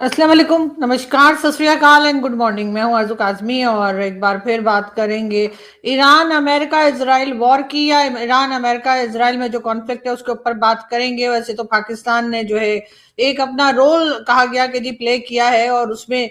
السلام علیکم، نمشکار، ست شری اکال اینڈ گڈ مارننگ. میں ہوں آرزو کاظمی اور ایک بار پھر بات کریں گے ایران امریکہ اسرائیل وار کی، یا ایران امریکہ اسرائیل میں جو کانفلکٹ ہے اس کے اوپر بات کریں گے. ویسے تو پاکستان نے جو ہے ایک اپنا رول کہا گیا کہ جی پلے کیا ہے، اور اس میں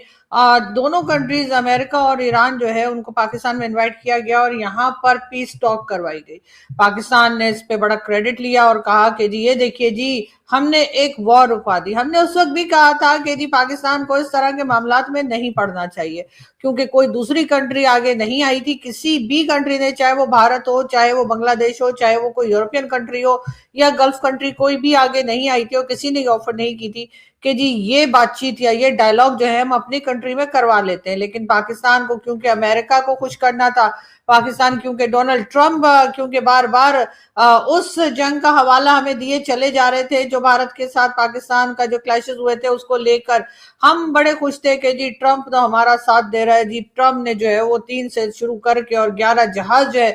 دونوں کنٹریز امریکہ اور ایران جو ہے ان کو پاکستان میں انوائٹ کیا گیا اور یہاں پر پیس ٹاک کروائی گئی. پاکستان نے اس پہ بڑا کریڈٹ لیا اور کہا کہ جی یہ دیکھیے جی ہم نے ایک وار رکوا دی. ہم نے اس وقت بھی کہا تھا کہ جی پاکستان کو اس طرح کے معاملات میں نہیں پڑنا چاہیے، کیونکہ کوئی دوسری کنٹری آگے نہیں آئی تھی. کسی بھی کنٹری نے، چاہے وہ بھارت ہو، چاہے وہ بنگلہ دیش ہو، چاہے وہ کوئی یورپین کنٹری ہو یا گلف کنٹری، کوئی بھی آگے نہیں آئی تھی اور کسی نے آفر نہیں کی تھی کہ جی یہ بات چیت یا یہ ڈائلاگ جو ہے ہم اپنی کنٹری میں کروا لیتے ہیں. لیکن پاکستان کو کیونکہ امریکہ کو خوش کرنا تھا، پاکستان کیونکہ ڈونلڈ ٹرمپ کیونکہ بار بار اس جنگ کا حوالہ ہمیں دیے چلے جا رہے تھے جو بھارت کے ساتھ پاکستان کا جو کلیشز ہوئے تھے اس کو لے کر ہم بڑے خوش تھے کہ جی ٹرمپ تو ہمارا ساتھ دے رہا ہے. جی ٹرمپ نے جو ہے وہ 3 سے شروع کر کے اور 11 جہاز جو ہے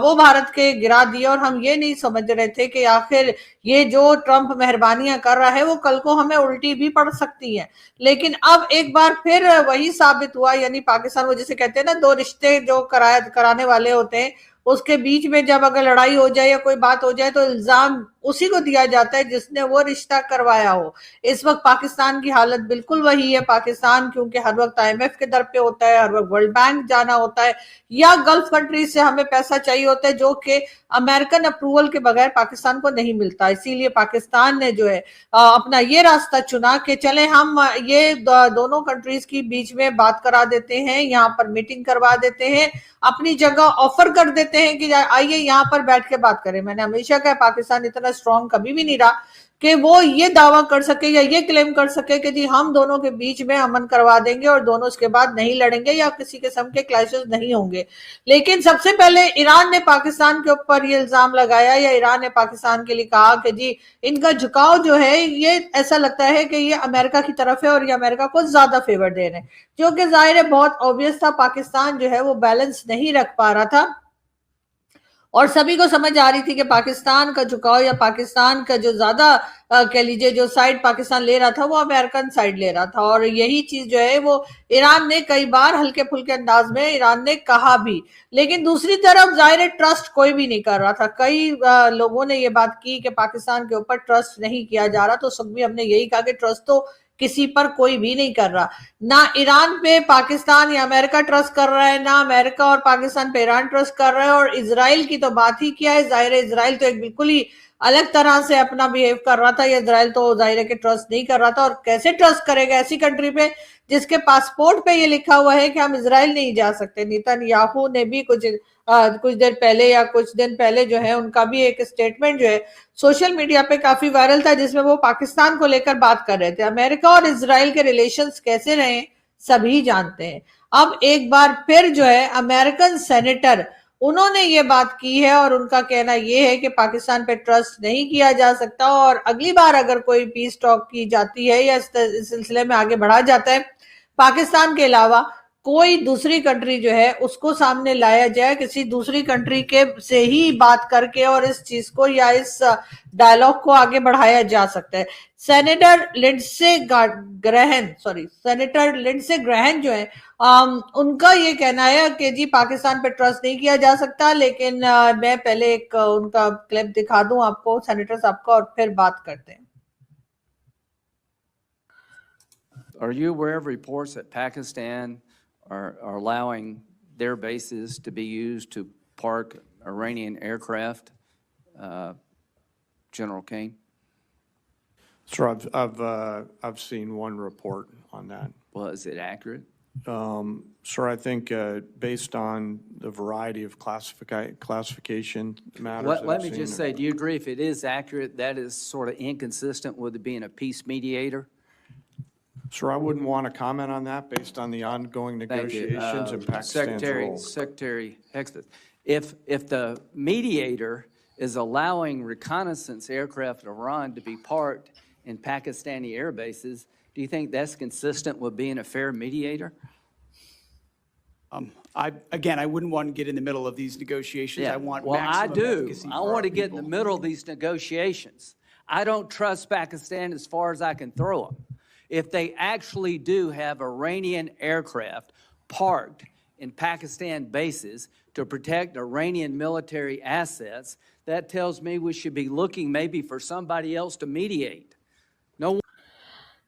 وہ بھارت کے گرا دیے، اور ہم یہ نہیں سمجھ رہے تھے کہ آخر یہ جو ٹرمپ مہربانیاں کر رہا ہے وہ کل کو ہمیں الٹی بھی پڑ سکتی ہیں. لیکن اب ایک بار پھر وہی ثابت ہوا، یعنی پاکستان وہ جسے کہتے ہیں نا دو رشتے جو کرانے والے ہوتے ہیں، اس کے بیچ میں جب اگر لڑائی ہو جائے یا کوئی بات ہو جائے تو الزام اسی کو دیا جاتا ہے جس نے وہ رشتہ کروایا ہو. اس وقت پاکستان کی حالت بالکل وہی ہے. پاکستان کیونکہ ہر وقت آئی ایم ایف کے در پہ ہوتا ہے، ہر وقت ورلڈ بینک جانا ہوتا ہے یا گلف کنٹریز سے ہمیں پیسہ چاہیے ہوتا ہے جو کہ امریکن اپروول کے بغیر پاکستان کو نہیں ملتا. اسی لیے پاکستان نے جو ہے اپنا یہ راستہ چنا کہ چلیں ہم یہ دونوں کنٹریز کی بیچ میں بات کرا دیتے ہیں، یہاں پر میٹنگ کروا دیتے ہیں، اپنی جگہ آفر کر دیتے ہیں کہ آئیے یہاں پر بیٹھ کے بات کریں. میں نے ہمیشہ کہا پاکستان اتنا اسٹرانگ کبھی بھی نہیں رہا کہ وہ یہ دعویٰ کر سکے یا یہ کلیم کر سکے کہ جی ہم دونوں کے بیچ میں امن کروا دیں گے اور دونوں اس کے بعد نہیں لڑیں گے یا کسی قسم کے کلیشز نہیں ہوں گے. لیکن سب سے پہلے ایران نے پاکستان کے اوپر یہ الزام لگایا، یا ایران نے پاکستان کے لیے کہا کہ جی ان کا جھکاؤ جو ہے یہ ایسا لگتا ہے کہ یہ امریکہ کی طرف ہے اور یہ امریکہ کو زیادہ فیور دے رہے ہیں، جو کہ ظاہر ہے بہت اوبیس تھا. پاکستان جو ہے وہ بیلنس نہیں رکھ پا رہا تھا اور سبھی کو سمجھ آ رہی تھی کہ پاکستان کا جھکاؤ یا پاکستان کا جو زیادہ کہہ لیجیے جو سائیڈ پاکستان لے رہا تھا وہ امریکن سائیڈ لے رہا تھا. اور یہی چیز جو ہے وہ ایران نے کئی بار ہلکے پھلکے انداز میں ایران نے کہا بھی. لیکن دوسری طرف ظاہر ٹرسٹ کوئی بھی نہیں کر رہا تھا. کئی لوگوں نے یہ بات کی کہ پاکستان کے اوپر ٹرسٹ نہیں کیا جا رہا، تو سب بھی ہم نے یہی کہا کہ ٹرسٹ تو کسی پر کوئی بھی نہیں کر رہا. نہ ایران پہ پاکستان یا امریکہ ٹرسٹ کر رہا ہے، نہ امریکہ اور پاکستان پہ ایران ٹرسٹ کر رہا ہے، اور اسرائیل کی تو بات ہی کیا ہے. ظاہر ہے اسرائیل تو ایک بالکل ہی الگ طرح سے اپنا بیہیو کر رہا تھا. یہ اسرائیل تو ظاہر ہے کہ ٹرسٹ نہیں کر رہا تھا، اور کیسے ٹرسٹ کرے گا ایسی کنٹری پہ جس کے پاسپورٹ پہ یہ لکھا ہوا ہے کہ ہم اسرائیل نہیں جا سکتے. نیتن یاہو نے بھی کچھ دیر پہلے یا کچھ دن پہلے جو ہے ان کا بھی ایک سٹیٹمنٹ جو ہے سوشل میڈیا پہ کافی وائرل تھا، جس میں وہ پاکستان کو لے کر بات کر رہے تھے. امریکہ اور اسرائیل کے ریلیشنز کیسے رہے سبھی جانتے ہیں. اب ایک بار پھر جو ہے امریکن سینیٹر انہوں نے یہ بات کی ہے اور ان کا کہنا یہ ہے کہ پاکستان پہ ٹرسٹ نہیں کیا جا سکتا، اور اگلی بار اگر کوئی پیس ٹاک کی جاتی ہے یا اس سلسلے میں آگے بڑھا جاتا ہے پاکستان کے علاوہ کوئی دوسری کنٹری جو ہے اس کو سامنے لایا جائے، کسی دوسری کنٹری کے سے ہی بات کر کے اور اس چیز کو یا اس ڈائلاگ کو آگے بڑھایا جا سکتا ہے. سینیٹر لنڈسے گرہن جو ہے ان کا یہ کہنا ہے کہ جی پاکستان پہ ٹرسٹ نہیں کیا جا سکتا. لیکن میں پہلے ایک ان کا کلپ دکھا دوں آپ کو سینیٹر صاحب کا اور پھر بات کرتے ہیں. Are you aware of reports that Pakistan are allowing their bases to be used to park Iranian aircraft, General Kane? Sir, I've seen one report on that. Well, is it accurate? Sir, I think based on the variety of classification matters. Let me just say, do you agree if it is accurate, that is sort of inconsistent with it being a peace mediator? Sir, I wouldn't want to comment on that based on the ongoing negotiations and Pakistan's role. Secretary Hexton, if the mediator is allowing reconnaissance aircraft of Iran to be parked in Pakistani air bases, do you think that's consistent with being a fair mediator? I wouldn't want to get in the middle of these negotiations. Yeah. I want well, I maximum do. efficacy I for want our to get in the people. middle of these negotiations. I don't trust Pakistan as far as I can throw them. if they actually do have Iranian aircraft parked in Pakistan bases to protect Iranian military assets, that tells me we should be looking maybe for somebody else to mediate. No.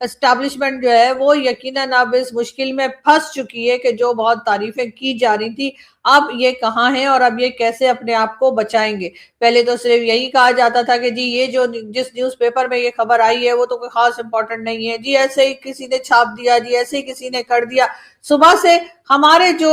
Establishment جو ہے وہ یقیناً اب اس مشکل میں پھنس چکی ہے کہ جو بہت تعریفیں کی جا رہی تھی اب یہ کہاں ہیں اور اب یہ کیسے اپنے آپ کو بچائیں گے. پہلے تو صرف یہی کہا جاتا تھا کہ جی یہ جو جس نیوز پیپر میں یہ خبر آئی ہے وہ تو کوئی خاص امپورٹنٹ نہیں ہے, جی ایسے ہی کسی نے چھاپ دیا, جی ایسے ہی کسی نے کر دیا. صبح سے ہمارے جو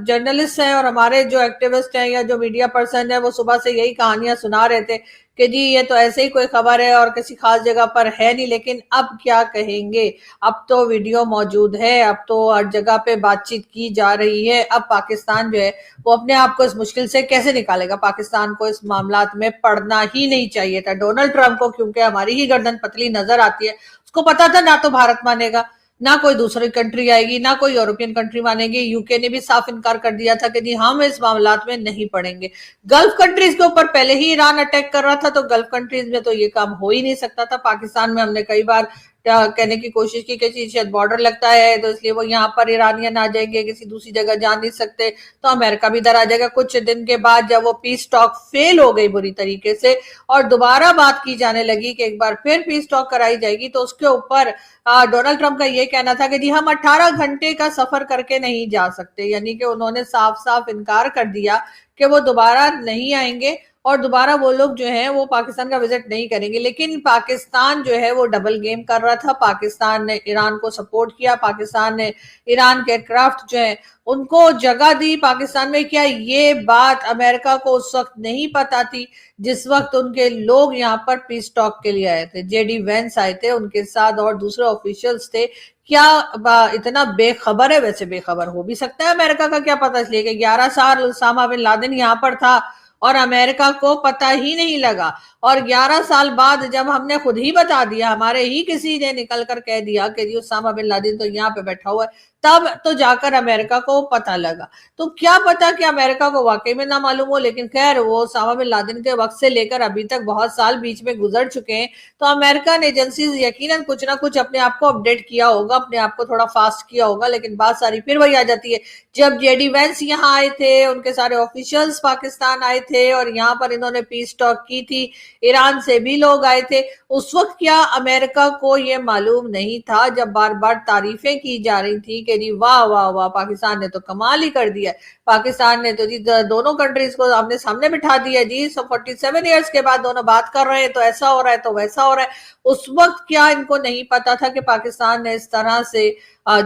جرنلسٹ ہیں اور ہمارے جو ایکٹیوسٹ ہیں یا جو میڈیا پرسن ہیں وہ صبح سے یہی کہانیاں سنا رہے تھے کہ جی یہ تو ایسے ہی کوئی خبر ہے اور کسی خاص جگہ پر ہے نہیں. لیکن اب کیا کہیں گے, اب تو ویڈیو موجود ہے, اب تو ہر جگہ پہ بات چیت کی جا رہی ہے. اب پاکستان جو ہے وہ اپنے آپ کو اس مشکل سے کیسے نکالے گا؟ پاکستان کو اس معاملات میں پڑنا ہی نہیں چاہیے تھا. ڈونلڈ ٹرمپ کو کیونکہ ہماری ہی گردن پتلی نظر آتی ہے, اس کو پتا تھا نہ تو بھارت مانے گا, نہ کوئی دوسری کنٹری آئے گی, نہ کوئی یورپین کنٹری مانے گی. یو کے نے بھی صاف انکار کر دیا تھا کہ جی ہم اس معاملات میں نہیں پڑیں گے. گلف کنٹریز کے اوپر پہلے ہی ایران اٹیک کر رہا تھا تو گلف کنٹریز میں تو یہ کام ہو ہی نہیں سکتا تھا. پاکستان میں ہم نے کئی بار کہنے کی کوشش کی کہ شاید بارڈر لگتا ہے تو اس لیے وہ یہاں پر ایرانیان آ جائیں گے, کسی دوسری جگہ جا نہیں سکتے تو امریکہ بھی ادھر آ جائے گا. کچھ دن کے بعد جب وہ پیس ٹاک فیل ہو گئی بری طریقے سے اور دوبارہ بات کی جانے لگی کہ ایک بار پھر پیس ٹاک کرائی جائے گی تو اس کے اوپر ڈونلڈ ٹرمپ کا یہ کہنا تھا کہ جی ہم 18 گھنٹے کا سفر کر کے نہیں جا سکتے. یعنی کہ انہوں نے صاف صاف انکار کر دیا کہ وہ دوبارہ نہیں آئیں گے اور دوبارہ وہ لوگ جو ہیں وہ پاکستان کا وزٹ نہیں کریں گے. لیکن پاکستان جو ہے وہ ڈبل گیم کر رہا تھا. پاکستان نے ایران کو سپورٹ کیا, پاکستان نے ایران کے ایئرکرافٹ جو ہیں ان کو جگہ دی پاکستان میں. کیا یہ بات امریکہ کو اس وقت نہیں پتا تھی جس وقت ان کے لوگ یہاں پر پیس ٹاک کے لیے آئے تھے؟ جے ڈی وینس آئے تھے, ان کے ساتھ اور دوسرے آفیشلز تھے. کیا اتنا بے خبر ہے؟ ویسے بے خبر ہو بھی سکتا ہے امریکہ کا, کیا پتا, اس لیے کہ 11 سال اسامہ بن لادن یہاں پر تھا اور امریکہ کو پتہ ہی نہیں لگا. اور 11 سال بعد جب ہم نے خود ہی بتا دیا, ہمارے ہی کسی نے نکل کر کہہ دیا کہ جی اسامہ بن لادن تو یہاں پہ بیٹھا ہوا ہے, تب تو جا کر امریکہ کو پتہ لگا. تو کیا پتا کہ امریکہ کو واقعی میں نہ معلوم ہو. لیکن خیر وہ اسامہ بن لادن کے وقت سے لے کر ابھی تک بہت سال بیچ میں گزر چکے ہیں تو امریکن ایجنسیز یقیناً کچھ نہ کچھ اپنے آپ کو اپڈیٹ کیا ہوگا, اپنے آپ کو تھوڑا فاسٹ کیا ہوگا. لیکن بات ساری پھر وہی آ جاتی ہے, جب جے ڈی وینس یہاں آئے تھے, ان کے سارے آفیشلز پاکستان آئے تھے اور یہاں پر انہوں نے پیس ٹاک کی تھی, ایران سے بھی لوگ آئے تھے, اس وقت کیا امریکہ کو یہ معلوم نہیں تھا جب بار بار تعریفیں کی جا رہی تھی کہ جی واہ واہ واہ پاکستان نے تو کمال ہی کر دیا, پاکستان نے تو جی دونوں کنٹریز کو آمنے سامنے بٹھا دیا, جی 47 ایئرز کے بعد دونوں بات کر رہے ہیں تو ایسا ہو رہا ہے تو ویسا ہو رہا ہے. اس وقت کیا ان کو نہیں پتا تھا کہ پاکستان نے اس طرح سے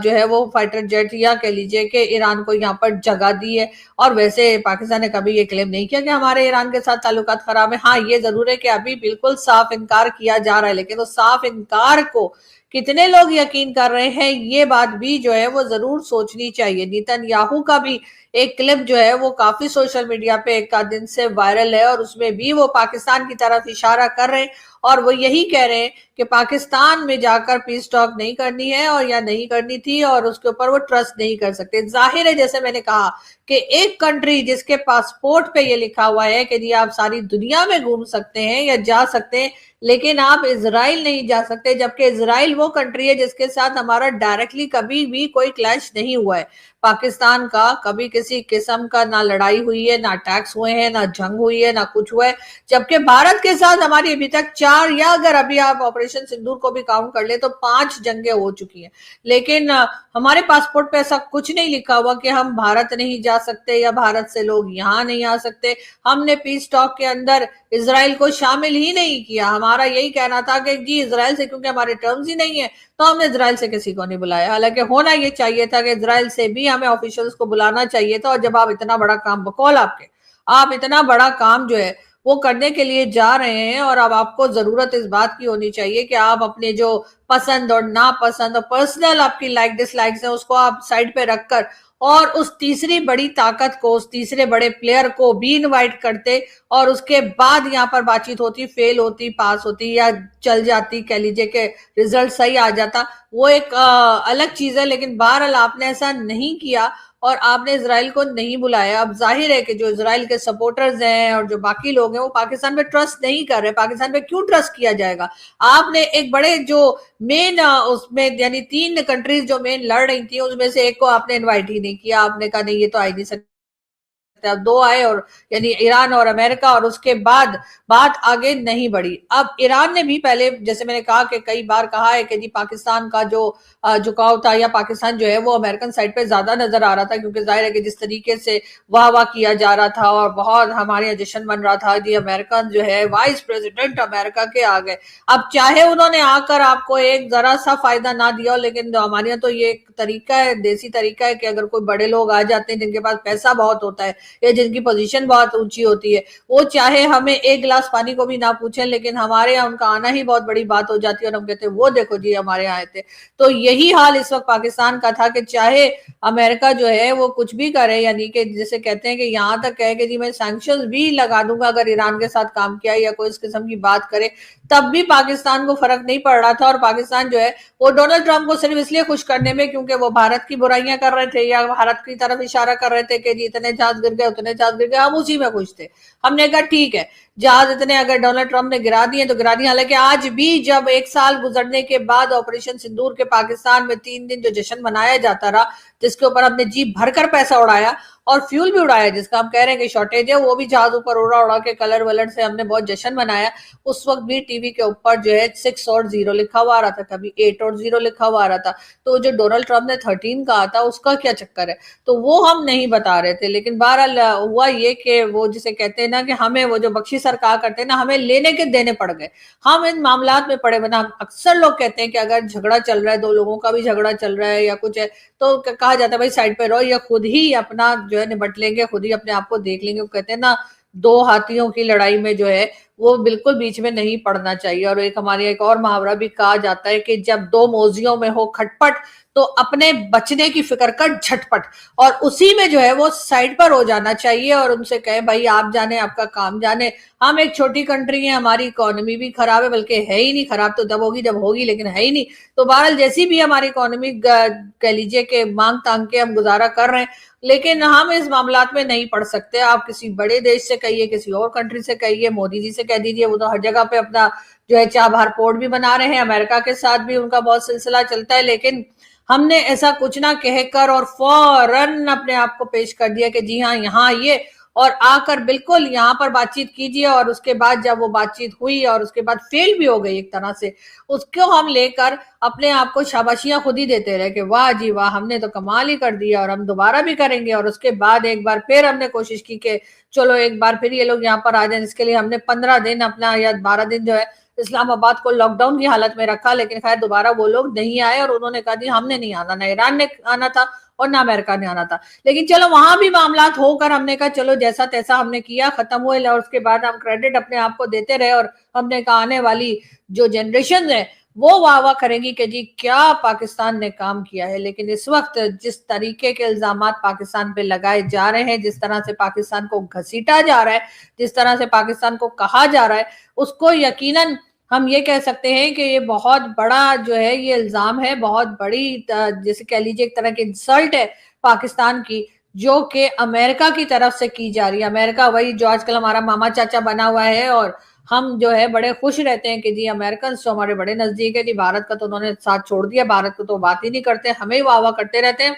جو ہے وہ فائٹر جیٹ یا کہہ لیجئے کہ ایران کو یہاں پر جگہ دی ہے؟ اور ویسے پاکستان نے کبھی یہ کلیم نہیں کیا کہ ہمارے ایران کے ساتھ تعلقات خراب ہیں. ہاں یہ ضرور ہے کہ ابھی بالکل صاف انکار کیا جا رہا ہے, لیکن اس صاف انکار کو کتنے لوگ یقین کر رہے ہیں یہ بات بھی جو ہے وہ ضرور سوچنی چاہیے. نیتن یاہو کا بھی ایک کلپ جو ہے وہ کافی سوشل میڈیا پہ ایک دن سے وائرل ہے اور اس میں بھی وہ پاکستان کی طرف اشارہ کر رہے ہیں اور وہ یہی کہہ رہے ہیں کہ پاکستان میں جا کر پیس ٹاک نہیں کرنی ہے اور یا نہیں کرنی تھی اور اس کے اوپر وہ ٹرسٹ نہیں کر سکتے. ظاہر ہے جیسے میں نے کہا کہ ایک کنٹری جس کے پاسپورٹ پہ یہ لکھا ہوا ہے کہ جی آپ ساری دنیا میں گھوم سکتے ہیں یا جا سکتے ہیں لیکن آپ اسرائیل نہیں جا سکتے, جبکہ اسرائیل وہ کنٹری ہے جس کے ساتھ ہمارا ڈائریکٹلی کبھی بھی کوئی کلیش نہیں ہوا ہے. پاکستان کا کبھی کسی قسم کا نہ لڑائی ہوئی ہے, نہ اٹیکس ہوئے ہیں, نہ جنگ ہوئی ہے, نہ کچھ ہوا ہے, جبکہ بھارت کے ساتھ ہماری ابھی تک 4 یا اگر ابھی آپ آپریشن سندور کو بھی کاؤنٹ کر لیں تو 5 جنگیں ہو چکی ہیں. لیکن ہمارے پاسپورٹ پہ ایسا کچھ نہیں لکھا ہوا کہ ہم بھارت نہیں جا سکتے یا بھارت سے لوگ یہاں نہیں آ سکتے. ہم نے پیس ٹاک کے اندر اسرائیل کو شامل ہی نہیں کیا. ہمارا یہی کہنا تھا کہ جی اسرائیل سے کیونکہ ہمارے ٹرمز ہی نہیں ہیں تو ہم نے اسرائیل سے کسی کو نہیں بلایا, حالانکہ ہونا یہ چاہیے تھا کہ اسرائیل سے بھی ہمیں آفیشلز کو بلانا چاہیے تھا. اور جب آپ اتنا بڑا کام بقول آپ اتنا بڑا کام جو ہے وہ کرنے کے لیے جا رہے ہیں اور اب آپ کو ضرورت اس بات کی ہونی چاہیے کہ آپ اپنے جو پسند اور ناپسند اور پرسنل آپ کی لائک ڈس لائکس ہیں اس کو آپ سائڈ پہ رکھ کر اور اس تیسری بڑی طاقت کو, اس تیسرے بڑے پلیئر کو بھی انوائٹ کرتے اور اس کے بعد یہاں پر بات چیت ہوتی, فیل ہوتی, پاس ہوتی یا چل جاتی, کہہ لیجئے کہ ریزلٹ صحیح آ جاتا, وہ ایک الگ چیز ہے. لیکن بہرحال آپ نے ایسا نہیں کیا اور آپ نے اسرائیل کو نہیں بلایا. اب ظاہر ہے کہ جو اسرائیل کے سپورٹرز ہیں اور جو باقی لوگ ہیں وہ پاکستان پہ ٹرسٹ نہیں کر رہے. پاکستان پہ کیوں ٹرسٹ کیا جائے گا؟ آپ نے ایک بڑے جو مین اس میں یعنی 3 کنٹریز جو مین لڑ رہی تھیں اس میں سے ایک کو آپ نے انوائٹ ہی نہیں کیا. آپ نے کہا نہیں یہ تو آ ہی نہیں سکتا سکتے. اب دو آئے اور یعنی ایران اور امریکہ, اور اس کے بعد بات آگے نہیں بڑھی. اب ایران نے بھی پہلے جیسے میں نے کہا کہ کئی بار کہا ہے کہ جی پاکستان کا جو جھکاؤ تھا یا پاکستان جو ہے وہ امریکن سائڈ پہ زیادہ نظر آ رہا تھا, کیونکہ ظاہر ہے کہ جس طریقے سے واہ واہ کیا جا رہا تھا اور بہت ہمارے یہاں جشن بن رہا تھا جی امریکن جو ہے وائس پریزیڈنٹ امریکہ کے آ گئے. اب چاہے انہوں نے آ کر آپ کو ایک ذرا سا فائدہ نہ دیا, لیکن ہمارے یہاں تو یہ ایک طریقہ ہے, دیسی طریقہ ہے کہ اگر کوئی بڑے لوگ آ جاتے ہیں جن کے پاس پیسہ بہت ہوتا ہے یا جن کی پوزیشن بہت اونچی ہوتی ہے, وہ چاہے ہمیں ایک گلاس پانی کو بھی نہ پوچھیں, لیکن ہمارے یہاں ان کا آنا ہی بہت بڑی بات ہو جاتی ہے, اور ہم کہتے ہیں وہ دیکھو جی ہمارے یہاں آئے تھے. تو یہی حال اس وقت پاکستان کا تھا کہ چاہے امریکہ جو ہے وہ کچھ بھی کرے, یعنی کہ جسے کہتے ہیں کہ یہاں تک کہے کہ جی میں سینکشنز بھی لگا دوں گا اگر ایران کے ساتھ کام کیا یا کوئی اس قسم کی بات کرے, تب بھی پاکستان کو فرق نہیں پڑ رہا تھا. اور پاکستان جو ہے وہ ڈونلڈ ٹرمپ کو صرف اس لیے خوش کرنے میں کیونکہ وہ بھارت کی برائیاں کر رہے تھے یا بھارت کی طرف اشارہ کر رہے تھے کہ جی اتنے جہاز گر گئے اتنے جہاز گر گئے, ہم اسی میں خوش تھے. ہم نے کہا ٹھیک ہے جہاز اتنے اگر ڈونلڈ ٹرمپ نے گرا دیے تو گرا دیے. حالانکہ آج بھی جب ایک سال گزرنے کے بعد آپریشن سندور کے پاکستان میں 3 دن جو جشن منایا جاتا رہا, جس کے اوپر ہم نے جی بھر کر پیسہ اڑایا اور فیول بھی اڑایا, جس کا ہم کہہ رہے ہیں کہ شارٹیج ہے, وہ بھی جہاز اوپر اڑا اڑا کے کلر ولر سے ہم نے بہت جشن منایا. اس وقت بھی ٹی وی کے اوپر جو ہے 6 اور 0 لکھا ہوا آ رہا تھا, کبھی 8 اور 0 لکھا ہوا آ رہا تھا. تو جو ڈونلڈ ٹرمپ نے 13 کہا تھا اس کا کیا چکر ہے, تو وہ ہم نہیں بتا رہے تھے. لیکن بہرحال ہوا یہ کہ وہ جسے کہتے ہیں نا کہ ہمیں وہ جو بخشی سر کہا کرتے ہیں نا, ہمیں لینے کے دینے پڑ گئے, ہم ان معاملات میں پڑے بنا. اکثر لوگ کہتے ہیں کہ اگر جھگڑا چل رہا ہے, 2 لوگوں کا بھی جھگڑا چل رہا ہے یا کچھ ہے, تو کہا جاتا ہے بھائی سائڈ پہ رہو, یا خود ہی اپنا جو ہے نبٹ لیں گے, خود ہی اپنے آپ کو دیکھ لیں گے. وہ کہتے ہیں نا 2 ہاتھیوں کی لڑائی میں جو ہے وہ بالکل بیچ میں نہیں پڑنا چاہیے. اور ایک ہماری ایک اور محاورہ بھی کہا جاتا ہے کہ جب 2 موذیوں میں ہو کھٹپٹ تو اپنے بچنے کی فکر کر جھٹپٹ, اور اسی میں جو ہے وہ سائڈ پر ہو جانا چاہیے اور ان سے کہیں بھائی آپ جانے, آپ کا کام جانے. ہم ایک چھوٹی کنٹری ہیں, ہماری اکانومی بھی خراب ہے, بلکہ ہے ہی نہیں خراب, تو جب ہوگی لیکن ہے ہی نہیں. تو بہرحال جیسی بھی ہماری اکانومی کہہ لیجیے کہ مانگ تانگ کے ہم گزارا کر رہے ہیں, لیکن ہم اس معاملات میں نہیں پڑ سکتے. آپ کسی بڑے دیش سے کہیے, کسی اور کنٹری سے کہیے, مودی جی سے کہہ دیجیے, وہ تو ہر جگہ پہ اپنا جو ہے چابہار پورٹ بھی بنا رہے ہیں, امریکہ کے ساتھ بھی ان کا بہت سلسلہ چلتا ہے. لیکن ہم نے ایسا کچھ نہ کہہ کر اور فوراً اپنے آپ کو پیش کر دیا کہ جی ہاں یہاں آئیے اور آ کر بالکل یہاں پر بات چیت کیجیے. اور اس کے بعد جب وہ بات چیت ہوئی اور اس کے بعد فیل بھی ہو گئی ایک طرح سے, اس کو ہم لے کر اپنے آپ کو شاباشیاں خود ہی دیتے رہے کہ واہ جی واہ ہم نے تو کمال ہی کر دیا اور ہم دوبارہ بھی کریں گے. اور اس کے بعد ایک بار پھر ہم نے کوشش کی کہ چلو ایک بار پھر یہ لوگ یہاں پر آ جائیں, جس کے لیے ہم نے 15 دن اپنا یا 12 دن جو ہے اسلام آباد کو لاک ڈاؤن کی حالت میں رکھا. لیکن خیر دوبارہ وہ لوگ نہیں آئے اور انہوں نے کہا جی ہم نے نہیں آنا, نہ ایران نے آنا تھا اور نہ امریکہ نے آنا تھا. لیکن چلو وہاں بھی معاملات ہو کر ہم نے کہا چلو جیسا تیسا ہم نے کیا, ختم ہوئے. اور اس کے بعد ہم کریڈٹ اپنے آپ کو دیتے رہے اور ہم نے کہا آنے والی جو جنریشن ہے وہ واہ واہ کریں گی کہ جی کیا پاکستان نے کام کیا ہے. لیکن اس وقت جس طریقے کے الزامات پاکستان پہ لگائے جا رہے ہیں, جس طرح سے پاکستان کو گھسیٹا جا رہا ہے, جس طرح سے پاکستان کو کہا جا رہا ہے, اس کو یقیناً ہم یہ کہہ سکتے ہیں کہ یہ بہت بڑا جو ہے یہ الزام ہے, بہت بڑی جیسے کہہ لیجیے ایک طرح کی انسلٹ ہے پاکستان کی, جو کہ امریکہ کی طرف سے کی جا رہی ہے. امریکہ وہی جو آج کل ہمارا ماما چاچا بنا ہوا ہے, اور ہم جو ہے بڑے خوش رہتے ہیں کہ جی امریکنز تو ہمارے بڑے نزدیک ہے, جی بھارت کا تو انہوں نے ساتھ چھوڑ دیا, بھارت کو تو بات ہی نہیں کرتے, ہمیں واہ واہ کرتے رہتے ہیں.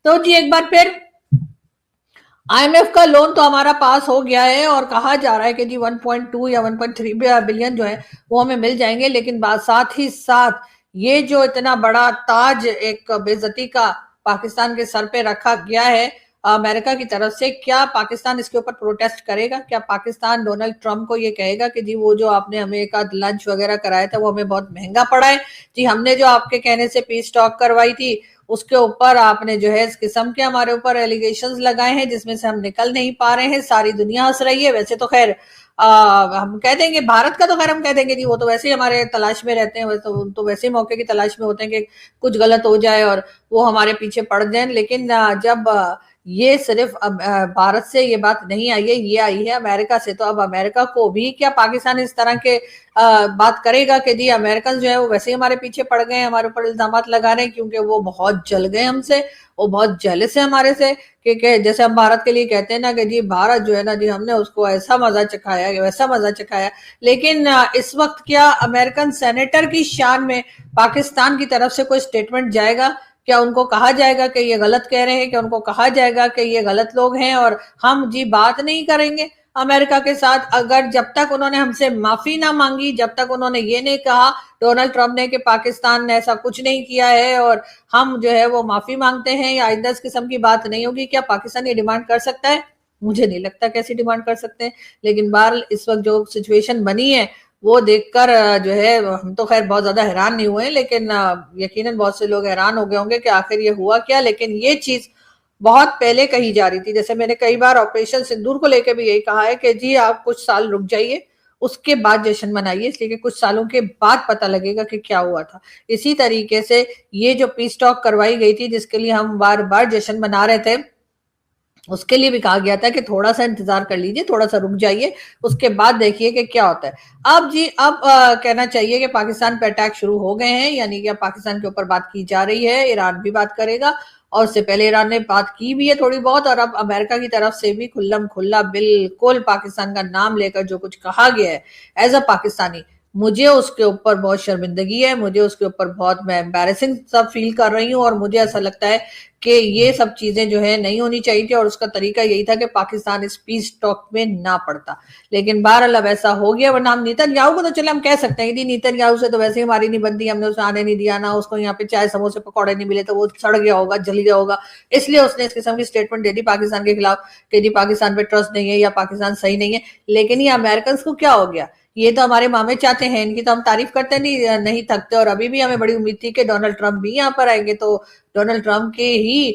تو جی ایک بار پھر IMF کا لون تو ہمارا پاس ہو گیا ہے اور کہا جا رہا ہے کہ جی 1.2 یا 1.3 بلین جو ہے وہ ہمیں مل جائیں گے. لیکن ساتھ ہی ساتھ یہ جو اتنا بڑا تاج ایک بے عزتی کا پاکستان کے سر پہ رکھا گیا ہے امریکہ کی طرف سے, کیا پاکستان اس کے اوپر پروٹیسٹ کرے گا؟ کیا پاکستان ڈونلڈ ٹرمپ کو یہ کہے گا کہ جی وہ جو آپ نے ہمیں ایک آدھ لنچ وغیرہ کرایا تھا وہ ہمیں بہت مہنگا پڑا ہے, جی ہم نے جو آپ کے کہنے سے پیس ٹاک کروائی تھی اس کے اوپر آپ نے جو ہے اس قسم کے ہمارے اوپر ایلیگیشنز لگائے ہیں جس میں سے ہم نکل نہیں پا رہے ہیں, ساری دنیا ہنس رہی ہے. ویسے تو خیر ہم کہہ دیں گے بھارت کا تو خیر ہم کہہ دیں گے جی وہ تو ویسے ہی ہمارے تلاش میں رہتے ہیں, تو ویسے ہی موقع کی تلاش میں ہوتے ہیں کہ کچھ غلط ہو جائے اور وہ ہمارے پیچھے پڑ جائیں. لیکن جب یہ صرف بھارت سے یہ بات نہیں آئی ہے, یہ آئی ہے امریکہ سے, تو اب امریکہ کو بھی کیا پاکستان اس طرح کے بات کرے گا کہ جی امریکن جو ہے وہ ویسے ہی ہمارے پیچھے پڑ گئے ہیں, ہمارے اوپر الزامات لگا رہے ہیں کیونکہ وہ بہت جل گئے ہم سے, وہ بہت جیلس ہے ہمارے سے کہ جیسے ہم بھارت کے لیے کہتے ہیں نا کہ جی بھارت جو ہے نا جی ہم نے اس کو ایسا مزہ چکھایا ویسا مزہ چکھایا. لیکن اس وقت کیا امریکن سینیٹر کی شان میں پاکستان کی طرف سے کوئی سٹیٹمنٹ جائے گا کیا ان کو کہا جائے گا کہ یہ غلط کہہ رہے ہیں؟ کہ ان کو کہا جائے گا کہ یہ غلط لوگ ہیں اور ہم جی بات نہیں کریں گے امریکہ کے ساتھ؟ اگر جب تک انہوں نے ہم سے معافی نہ مانگی، جب تک انہوں نے یہ نہیں کہا ڈونلڈ ٹرمپ نے کہ پاکستان نے ایسا کچھ نہیں کیا ہے اور ہم جو ہے وہ معافی مانگتے ہیں یا آئندہ اس قسم کی بات نہیں ہوگی، کیا پاکستان یہ ڈیمانڈ کر سکتا ہے؟ مجھے نہیں لگتا کیسی ڈیمانڈ کر سکتے ہیں. لیکن بہرحال اس وقت جو سچویشن بنی ہے وہ دیکھ کر جو ہے ہم تو خیر بہت زیادہ حیران نہیں ہوئے، لیکن یقیناً بہت سے لوگ حیران ہو گئے ہوں گے کہ آخر یہ ہوا کیا. لیکن یہ چیز بہت پہلے کہی جا رہی تھی، جیسے میں نے کئی بار آپریشن سندور کو لے کے بھی یہی کہا ہے کہ جی آپ کچھ سال رک جائیے، اس کے بعد جشن منائیے، اس لیے کہ کچھ سالوں کے بعد پتہ لگے گا کہ کیا ہوا تھا. اسی طریقے سے یہ جو پیس ٹاک کروائی گئی تھی جس کے لیے ہم بار بار جشن منا رہے تھے، اس کے لیے بھی کہا گیا تھا کہ تھوڑا سا انتظار کر لیجئے، تھوڑا سا رک جائیے، اس کے بعد دیکھیے کہ کیا ہوتا ہے. اب کہنا چاہیے کہ پاکستان پہ اٹیک شروع ہو گئے ہیں، یعنی کہ پاکستان کے اوپر بات کی جا رہی ہے، ایران بھی بات کرے گا اور اس سے پہلے ایران نے بات کی بھی ہے تھوڑی بہت، اور اب امریکہ کی طرف سے بھی کھلم کھلا بالکل پاکستان کا نام لے کر جو کچھ کہا گیا ہے ایز اے پاکستانی، مجھے اس کے اوپر بہت شرمندگی ہے، مجھے اس کے اوپر بہت میں امبیرسنگ سب فیل کر رہی ہوں، اور مجھے ایسا لگتا ہے کہ یہ سب چیزیں جو ہے نہیں ہونی چاہیے تھی، اور اس کا طریقہ یہی تھا کہ پاکستان اس پیس ٹاک میں نہ پڑتا. لیکن بہرحال اب ایسا ہو گیا، ورنہ ہم نیتن یاہو کو تو چلے ہم کہہ سکتے ہیں کہ نیتن یاہو سے تو ویسے ہی ہماری نہیں بنتی، ہم نے اسے آنے نہیں دیا، نہ اس کو یہاں پہ چائے سموسے پکوڑے نہیں ملے تو وہ سڑ گیا ہوگا، جل گیا ہوگا، اس لیے اس نے اس قسم کی سٹیٹمنٹ دے دی پاکستان کے خلاف کہ جی پاکستان پہ ٹرسٹ نہیں ہے یا پاکستان صحیح نہیں ہے. لیکن یہ امریکنز کو کیا ہو گیا؟ یہ تو ہمارے مامے چاہتے ہیں، ان کی تو ہم تعریف کرتے نہیں تھکتے، اور ابھی بھی ہمیں بڑی امید تھی کہ ڈونلڈ ٹرمپ بھی یہاں پر آئیں گے، تو ڈونلڈ ٹرمپ کے ہی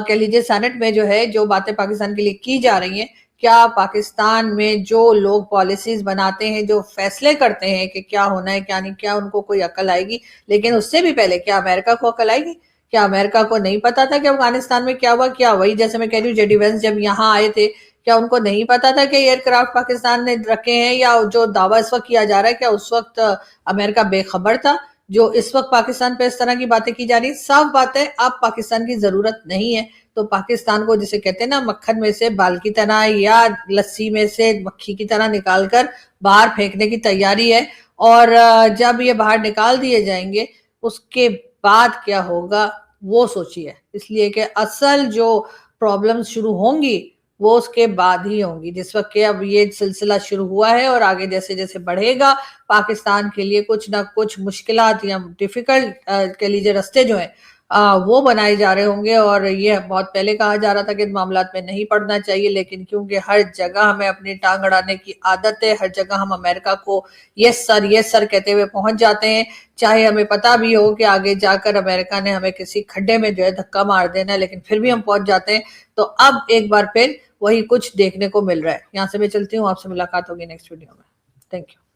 کہہ لیجیے سینٹ میں جو ہے جو باتیں پاکستان کے لیے کی جا رہی ہیں، کیا پاکستان میں جو لوگ پالیسیز بناتے ہیں، جو فیصلے کرتے ہیں کہ کیا ہونا ہے کیا نہیں، کیا ان کو کوئی عقل آئے گی؟ لیکن اس سے بھی پہلے کیا امریکہ کو عقل آئے گی؟ کیا امریکہ کو نہیں پتا تھا کہ افغانستان میں کیا ہوا؟ کیا وہی جیسے میں کہہ رہی ہوں جے ڈی وینس جب یہاں آئے تھے، کیا ان کو نہیں پتا تھا کہ ایئر کرافٹ پاکستان نے رکھے ہیں؟ یا جو دعویٰ اس وقت کیا جا رہا ہے کیا اس وقت امریکہ بے خبر تھا؟ جو اس وقت پاکستان پہ اس طرح کی باتیں کی جا رہی، صاف بات ہے اب پاکستان کی ضرورت نہیں ہے. تو پاکستان کو جسے کہتے ہیں نا مکھن میں سے بال کی طرح یا لسی میں سے مکھی کی طرح نکال کر باہر پھینکنے کی تیاری ہے. اور جب یہ باہر نکال دیے جائیں گے اس کے بعد کیا ہوگا وہ سوچیے، اس لیے کہ اصل جو پرابلمز شروع ہوں گی وہ اس کے بعد ہی ہوں گی. جس وقت کہ اب یہ سلسلہ شروع ہوا ہے اور آگے جیسے جیسے بڑھے گا پاکستان کے لیے کچھ نہ کچھ مشکلات یا ڈیفیکلٹ کہہ لیجیے رستے جو ہیں وہ بنائے جا رہے ہوں گے. اور یہ بہت پہلے کہا جا رہا تھا کہ ان معاملات میں نہیں پڑنا چاہیے، لیکن کیونکہ ہر جگہ ہمیں اپنی ٹانگ اڑانے کی عادت ہے، ہر جگہ ہم امریکہ کو یس سر کہتے ہوئے پہنچ جاتے ہیں، چاہے ہمیں پتا بھی ہو کہ آگے جا کر امریکہ نے ہمیں کسی کھڈے میں جو ہے دھکا مار دینا ہے، لیکن پھر بھی ہم پہنچ جاتے ہیں. تو اب ایک بار پھر وہی کچھ دیکھنے کو مل رہا ہے. یہاں سے میں چلتی ہوں، آپ سے ملاقات ہوگی نیکسٹ ویڈیو میں. Thank you.